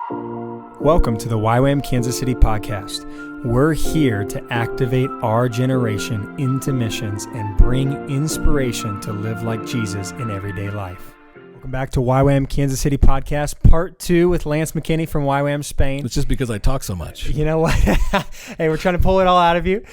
Welcome to the Ywam Kansas City podcast. We're here to activate our generation into missions and bring inspiration to live like Jesus in everyday life. Welcome back to Ywam Kansas City podcast, part 2 with Lance McKinney from Ywam, Spain. It's just because I talk so much. You know what? Hey, we're trying to pull it all out of you.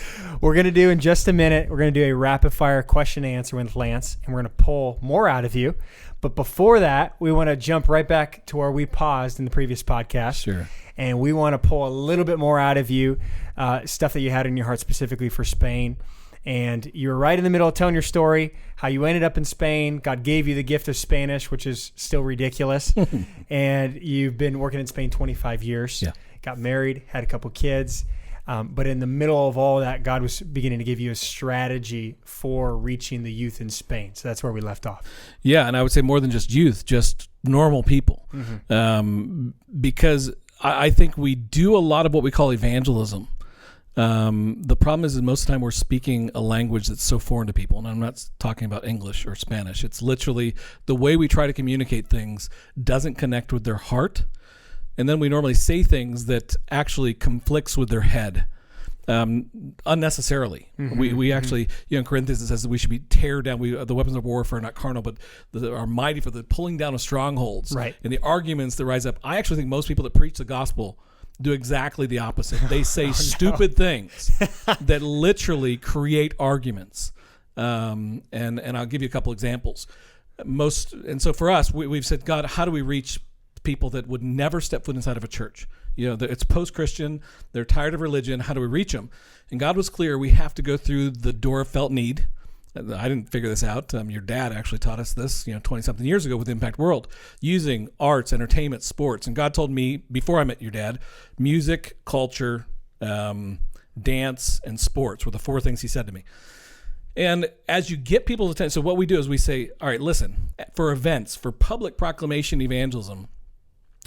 We're going to do in just a minute, we're going to do a rapid fire question and answer with Lance, and we're going to pull more out of you. But before that, we want to jump right back to where we paused in the previous podcast. Sure. And we want to pull a little bit more out of you, stuff that you had in your heart specifically for Spain. And you were right in the middle of telling your story, how you ended up in Spain. God gave you the gift of Spanish, which is still ridiculous. And you've been working in Spain 25 years. Yeah. Got married, had a couple kids. But in the middle of all that, God was beginning to give you a strategy for reaching the youth in Spain. So that's where we left off. Yeah, and I would say more than just youth, just normal people. Because I think we do a lot of what we call evangelism. The problem is most of the time we're speaking a language that's so foreign to people. And I'm not talking about English or Spanish. It's literally the way we try to communicate things doesn't connect with their heart. And then we normally say things that actually conflicts with their head unnecessarily. We actually, in Corinthians it says that we should be tear down. The weapons of warfare are not carnal, but are mighty for the pulling down of strongholds. Right. And the arguments that rise up. I actually think most people that preach the gospel do exactly the opposite. They say stupid things that literally create arguments. And I'll give you a couple examples. So for us, we've said, God, how do we reach people that would never step foot inside of a church? It's post-Christian. They're tired of religion. How do we reach them? And God was clear. We have to go through the door of felt need. I didn't figure this out. Your dad actually taught us this, 20-something years ago with Impact World, using arts, entertainment, sports. And God told me, before I met your dad, music, culture, dance, and sports were the 4 things he said to me. And as you get people's attention, so what we do is we say, all right, listen, for events, for public proclamation evangelism,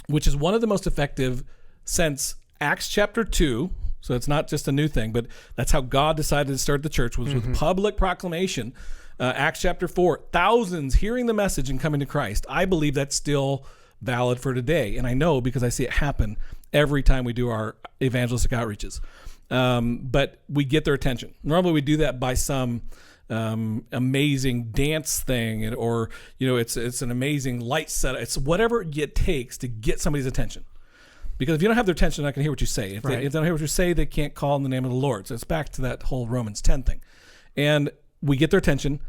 which is one of the most effective since Acts chapter 2, so it's not just a new thing, but that's how God decided to start the church, was with public proclamation. Acts chapter 4, thousands hearing the message and coming to Christ. I believe that's still valid for today, and I know because I see it happen every time we do our evangelistic outreaches. But we get their attention. Normally we do that by some amazing dance thing, or it's an amazing light set. It's whatever it takes to get somebody's attention. Because if you don't have their attention, they're not going to hear what you say. If they don't hear what you say, they can't call in the name of the Lord. So it's back to that whole Romans 10 thing. And we get their attention.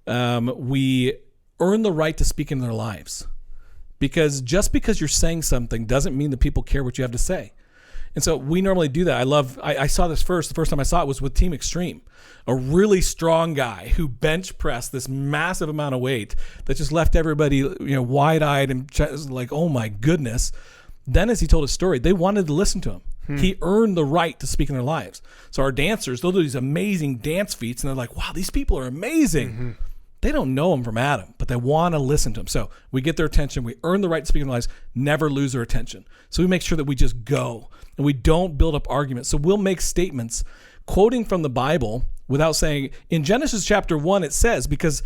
We earn the right to speak in their lives. Because just because you're saying something doesn't mean that people care what you have to say. And so we normally do that. I saw this the first time I saw it was with Team Extreme, a really strong guy who bench pressed this massive amount of weight that just left everybody, wide-eyed and like, oh my goodness. Then as he told his story, they wanted to listen to him. He earned the right to speak in their lives. So our dancers, they'll do these amazing dance feats, and they're like, wow, these people are amazing. They don't know him from Adam, but they want to listen to him. So we get their attention. We earn the right to speak in their lives, never lose their attention. So we make sure that we just go, and we don't build up arguments. So we'll make statements quoting from the Bible without saying, in Genesis chapter 1 it says, because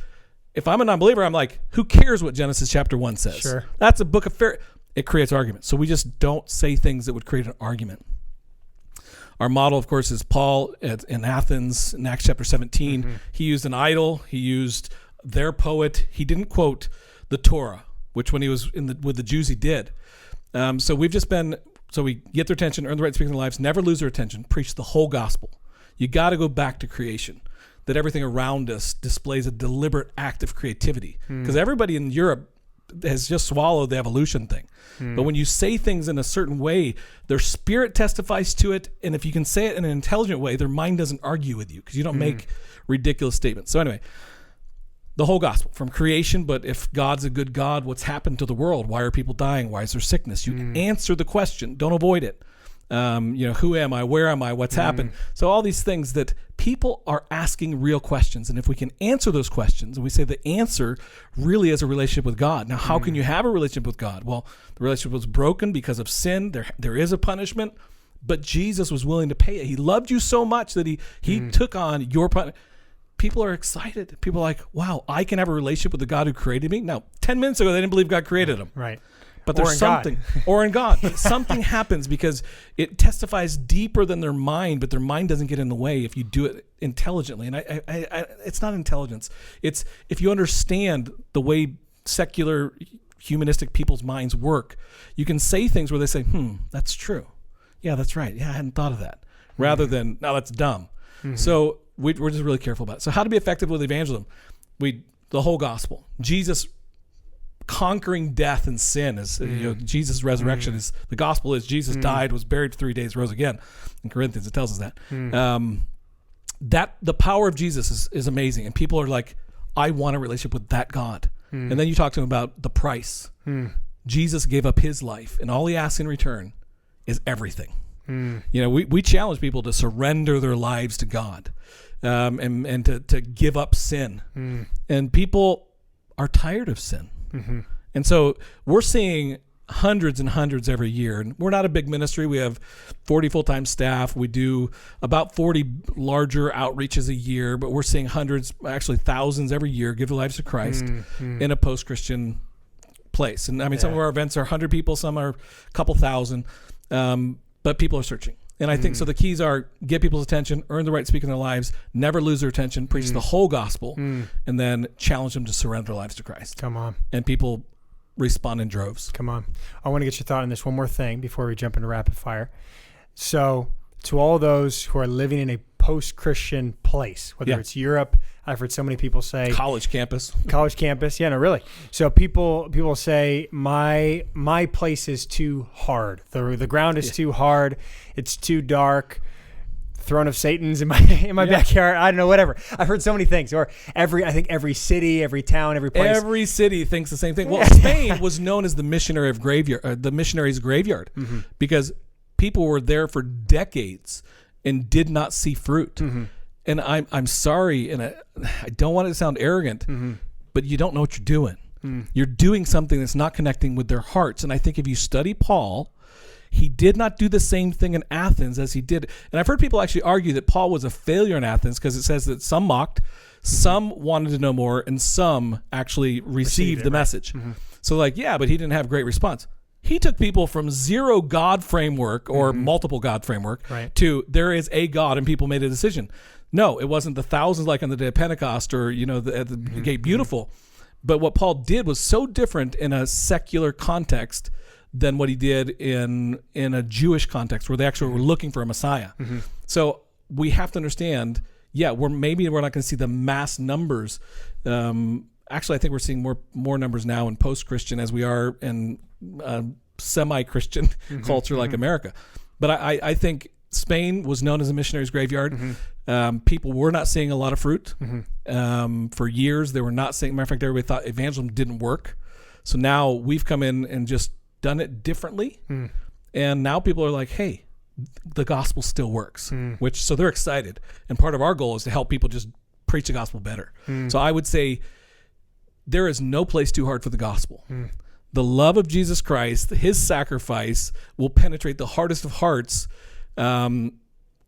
if I'm a non-believer, I'm like, who cares what Genesis chapter 1 says? Sure. That's a book of fair. It creates arguments. So we just don't say things that would create an argument. Our model, of course, is Paul in Athens in Acts chapter 17. He used an idol. He used their poet. He didn't quote the Torah, which when he was with the Jews, he did. So we get their attention, earn the right to speak in their lives, never lose their attention, preach the whole gospel. You got to go back to creation, that everything around us displays a deliberate act of creativity. Because everybody in Europe has just swallowed the evolution thing. But when you say things in a certain way, their spirit testifies to it. And if you can say it in an intelligent way, their mind doesn't argue with you because you don't make ridiculous statements. So anyway, the whole gospel from creation. But if God's a good God, what's happened to the world? Why are people dying? Why is there sickness? You answer the question. Don't avoid it. Who am I? Where am I? What's happened? So all these things that people are asking real questions. And if we can answer those questions, and we say the answer really is a relationship with God. Now, how can you have a relationship with God? Well, the relationship was broken because of sin. There is a punishment, but Jesus was willing to pay it. He loved you so much that he took on your punishment. People are excited. People are like, wow, I can have a relationship with the God who created me. Now, 10 minutes ago, they didn't believe God created them. Right. But there's something, or in God, but something happens because it testifies deeper than their mind, but their mind doesn't get in the way if you do it intelligently. And I it's not intelligence. It's if you understand the way secular humanistic people's minds work, you can say things where they say, that's true. Yeah, that's right. Yeah, I hadn't thought of that. Rather than, no, that's dumb. So we're just really careful about it. So how to be effective with evangelism? The whole gospel. Jesus conquering death and sin is Jesus' resurrection is the gospel is Jesus died, was buried for 3 days, rose again. In Corinthians it tells us that. That the power of Jesus is amazing, and people are like, I want a relationship with that God. And then you talk to them about the price. Jesus gave up his life, and all he asks in return is everything. We challenge people to surrender their lives to God, and to give up sin. And people are tired of sin. And so we're seeing hundreds and hundreds every year. And we're not a big ministry. We have 40 full-time staff. We do about 40 larger outreaches a year, but we're seeing hundreds, actually thousands every year give their lives to Christ in a post-Christian place. And I mean, some of our events are 100 people, some are a couple thousand, but people are searching. And I think so the keys are get people's attention, earn the right to speak in their lives, never lose their attention, preach the whole gospel, and then challenge them to surrender their lives to Christ. Come on. And people respond in droves. Come on. I want to get your thought on this one more thing before we jump into rapid fire. So to all those who are living in a post-Christian place, whether it's Europe, I've heard so many people say college campus. Yeah, no, really. So people say my place is too hard. The ground is too hard. It's too dark. Throne of Satan's in my backyard. I don't know, whatever. I've heard so many things. Or I think every city, every town, every place. Every city thinks the same thing. Well, Spain was known as the missionary's graveyard, because people were there for decades and did not see fruit. And I'm sorry, and I don't want it to sound arrogant, but you don't know what you're doing. You're doing something that's not connecting with their hearts. And I think if you study Paul, he did not do the same thing in Athens as he did. And I've heard people actually argue that Paul was a failure in Athens because it says that some mocked, some wanted to know more, and some actually received the message. So but he didn't have great response. He took people from zero God framework or multiple God framework to there is a God, and people made a decision. No, it wasn't the thousands like on the day of Pentecost or, at the Gate Beautiful. But what Paul did was so different in a secular context than what he did in a Jewish context where they actually were looking for a Messiah. So we have to understand, we're not going to see the mass numbers. Actually, I think we're seeing more numbers now in post-Christian as we are in semi-Christian culture like America. But I think Spain was known as a missionary's graveyard. People were not seeing a lot of fruit. For years, they were not seeing. Matter of fact, everybody thought evangelism didn't work. So now we've come in and just done it differently. And now people are like, hey, the gospel still works. So they're excited. And part of our goal is to help people just preach the gospel better. So I would say there is no place too hard for the gospel. The love of Jesus Christ, his sacrifice, will penetrate the hardest of hearts.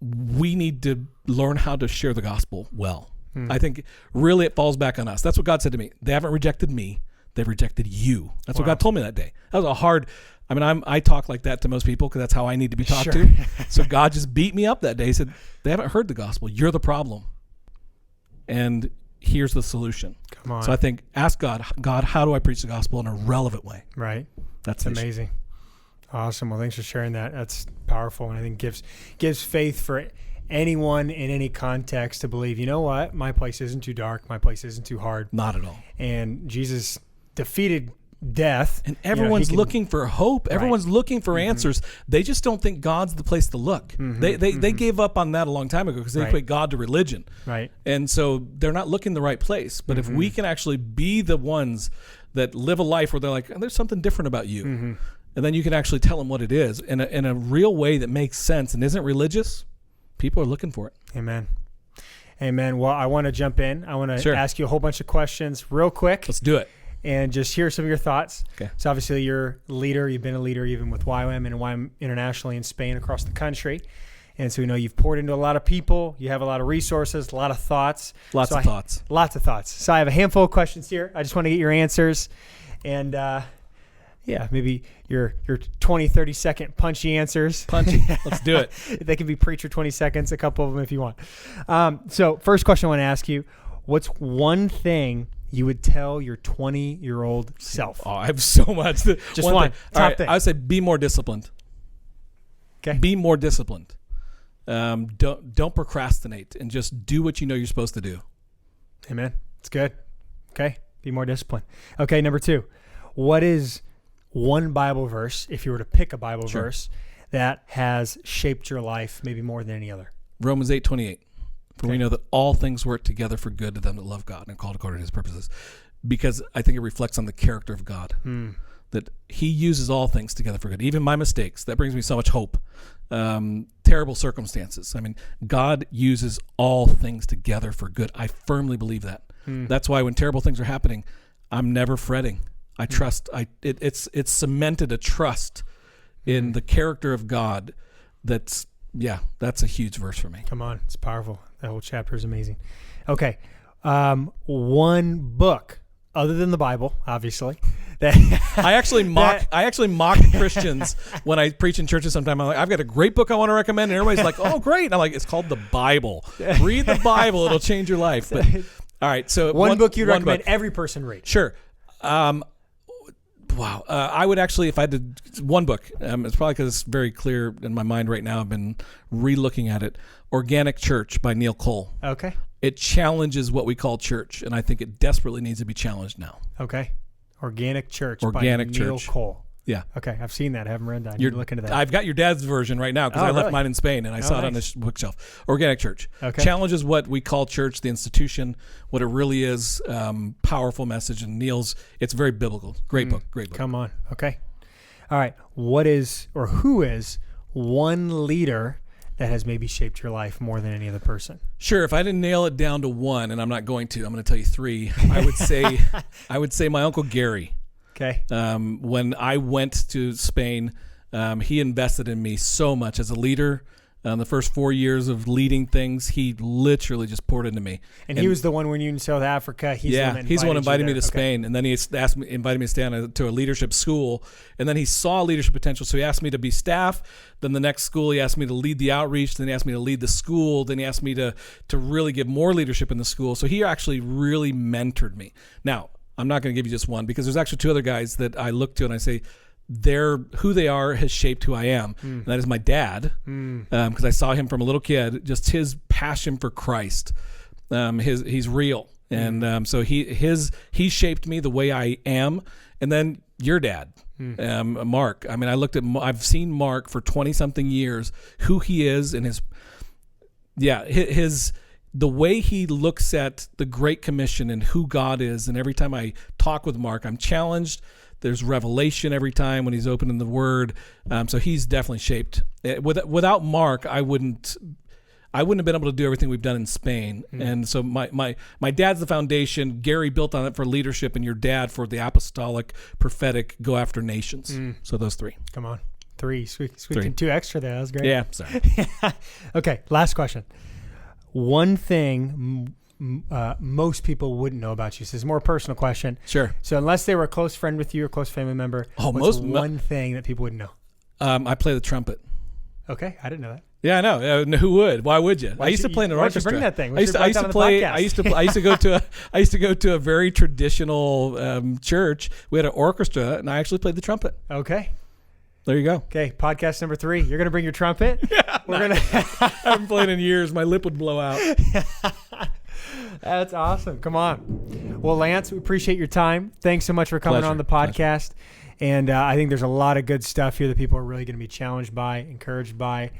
We need to learn how to share the gospel well. I think really it falls back on us. That's what God said to me. They haven't rejected me. They've rejected you. That's what God told me that day. That was a hard, I talk like that to most people because that's how I need to be talked to. So God just beat me up that day. He said, they haven't heard the gospel. You're the problem. And here's the solution. Come on. So I think, ask God, how do I preach the gospel in a relevant way? Right. That's amazing. Awesome. Well, thanks for sharing that. That's powerful, and I think gives faith for anyone in any context to believe, you know what, my place isn't too dark, my place isn't too hard. Not at all. And Jesus defeated death. And everyone's looking for hope. Everyone's looking for answers. They just don't think God's the place to look. They gave up on that a long time ago because they equate God to religion. Right. And so they're not looking the right place. But if we can actually be the ones that live a life where they're like, there's something different about you. And then you can actually tell them what it is in a real way that makes sense and isn't religious, people are looking for it. Amen. Well, I want to jump in. I want to ask you a whole bunch of questions real quick. Let's do it. And just hear some of your thoughts. Okay. So obviously you're a leader. You've been a leader even with Ywam and Ywam internationally in Spain, across the country. And so we know you've poured into a lot of people. You have a lot of resources, a lot of thoughts. Lots of thoughts. So I have a handful of questions here. I just want to get your answers. And Yeah, maybe your 20, 30-second punchy answers. Punchy. Let's do it. They can be preacher 20 seconds, a couple of them if you want. So first question I want to ask you, what's one thing you would tell your 20-year-old self? Oh, I have so much. Just one. Top thing. I would say be more disciplined. Okay. Be more disciplined. Don't procrastinate and just do what you know you're supposed to do. Amen. It's good. Okay. Be more disciplined. Okay. Number 2, what is one Bible verse, if you were to pick a Bible verse, that has shaped your life maybe more than any other? Romans 8:28. For we know that all things work together for good to them that love God and are called according to his purposes. Because I think it reflects on the character of God. That he uses all things together for good. Even my mistakes. That brings me so much hope. Terrible circumstances. I mean, God uses all things together for good. I firmly believe that. That's why when terrible things are happening, I'm never fretting. I trust. It's cemented a trust in the character of God. That's a huge verse for me. Come on. It's powerful. That whole chapter is amazing. Okay. One book other than the Bible, obviously. I actually mock Christians when I preach in churches sometimes. I'm like, I've got a great book I want to recommend, and everybody's like, oh, great. And I'm like, it's called the Bible. Read the Bible. It'll change your life. But all right. So one book you'd recommend every person read. Sure. Wow. I would actually, if I did one book, it's probably because it's very clear in my mind right now. I've been re-looking at it. Organic Church by Neil Cole. Okay. It challenges what we call church, and I think it desperately needs to be challenged now. Okay. Organic Church by Neil Cole. Yeah. Okay. I've seen that. I haven't read that. You're looking at that. I've got your dad's version right now because I left mine in Spain and I saw it on the bookshelf. Organic Church. Okay. Challenges what we call church, the institution, what it really is. Powerful message. And Neil's, it's very biblical. Great book. Great book. Come on. Okay. All right. What is, or who is one leader that has maybe shaped your life more than any other person? Sure. If I didn't nail it down to one, and I'm not going to, I'm going to tell you 3. I would say my Uncle Gary. Okay. When I went to Spain, he invested in me so much as a leader. The first 4 years of leading things, he literally just poured into me. And he was the one when you in South Africa. He's the one who invited me to Spain, and then he invited me to stay to a leadership school, and then he saw leadership potential, so he asked me to be staff. Then the next school, he asked me to lead the outreach. Then he asked me to lead the school. Then he asked me to really give more leadership in the school. So he actually really mentored me. Now, I'm not going to give you just one because there's actually 2 other guys that I look to and I say, who they are has shaped who I am. And that is my dad, because I saw him from a little kid, just his passion for Christ. He's real. And so he shaped me the way I am. And then your dad, Mark. I mean, I've seen Mark for 20 something years, who he is and the way he looks at the Great Commission and who God is. And every time I talk with Mark, I'm challenged. There's revelation every time when he's opening the Word. So he's definitely shaped. Without Mark, I wouldn't have been able to do everything we've done in Spain. And so my dad's the foundation. Gary built on it for leadership, and your dad for the apostolic, prophetic, go after nations. So those 3. Come on. 3. Squeaking 2 extra there. That was great. Yeah, sorry. Okay, last question. One thing most people wouldn't know about you. So it's a more personal question. Sure. So unless they were a close friend with you or close family member, what's one thing that people wouldn't know? I play the trumpet. Okay, I didn't know that. Yeah, I know. Who would? Why would you? I used to play in an orchestra. Bring that thing. I used to go to a very traditional church. We had an orchestra, and I actually played the trumpet. Okay. There you go. Okay, podcast number 3. You're gonna bring your trumpet. Yeah, I haven't played in years. My lip would blow out. That's awesome. Come on. Well, Lance, we appreciate your time. Thanks so much for coming on the podcast. And I think there's a lot of good stuff here that people are really going to be challenged by, encouraged by.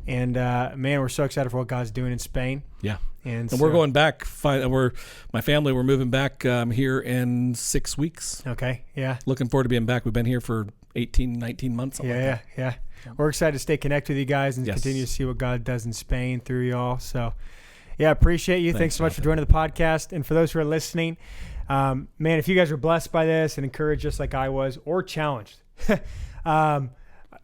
And man, we're so excited for what God's doing in Spain. Yeah. And we're going back. My family, we're moving back here in 6 weeks. Okay. Yeah. Looking forward to being back. We've been here for 18, 19 months. Yeah. We're excited to stay connected with you guys and continue to see what God does in Spain through y'all. So, yeah, appreciate you. Thanks so much for joining the podcast. And for those who are listening, man, if you guys were blessed by this and encouraged just like I was or challenged,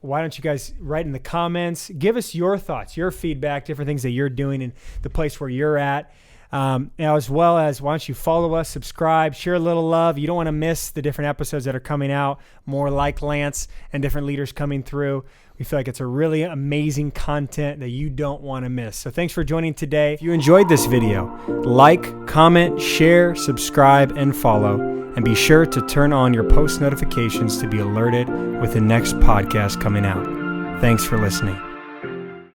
why don't you guys write in the comments, give us your thoughts, your feedback, different things that you're doing in the place where you're at. As well as, why don't you follow us, subscribe, share a little love. You don't want to miss the different episodes that are coming out, more like Lance and different leaders coming through. We feel like it's a really amazing content that you don't want to miss. So thanks for joining today. If you enjoyed this video, like, comment, share, subscribe, and follow. And be sure to turn on your post notifications to be alerted with the next podcast coming out. Thanks for listening.